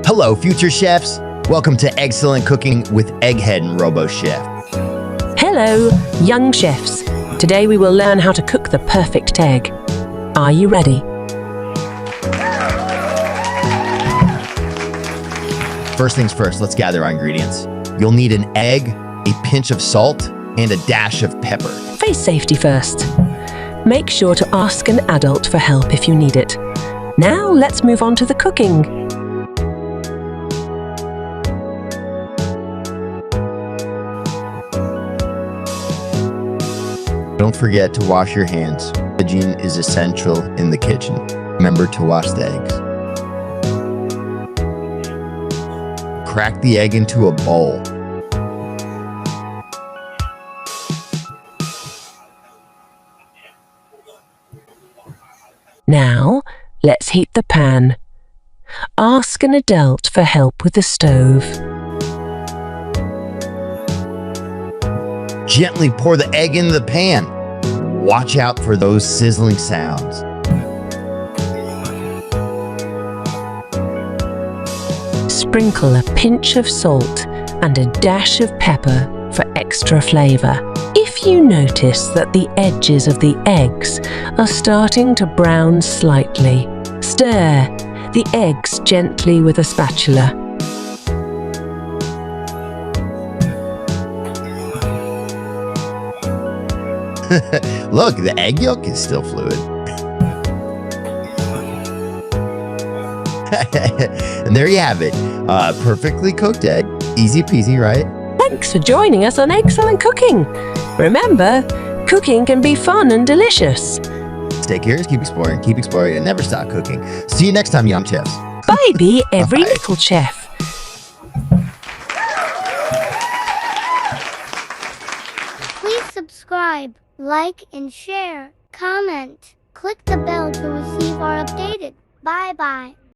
Hello, future chefs. Welcome to Eggcellent Cooking with Egg Head and RoboChef. Hello, young chefs. Today we will learn how to cook the perfect egg. Are you ready? First things first, let's gather our ingredients. You'll need an egg, a pinch of salt, and a dash of pepper. Face safety first. Make sure to ask an adult for help if you need it. Now let's move on to the cooking. Don't forget to wash your hands. Hygiene is essential in the kitchen. Remember to wash the eggs. Crack the egg into a bowl. Now, let's heat the pan. Ask an adult for help with the stove. Gently pour the egg into the pan. Watch out for those sizzling sounds. Sprinkle a pinch of salt and a dash of pepper for extra flavor. If you notice that the edges of the eggs are starting to brown slightly, stir the eggs gently with a spatula. Look, the egg yolk is still fluid. And there you have it. Perfectly cooked egg. Easy peasy, right? Thanks for joining us on Eggcellent Cooking. Remember, cooking can be fun and delicious. Stay curious, keep exploring, and never stop cooking. See you next time, young chefs. Bye, be every Bye. little chef. Please subscribe, like, and share. Comment. Click the bell to receive our updated. Bye-bye.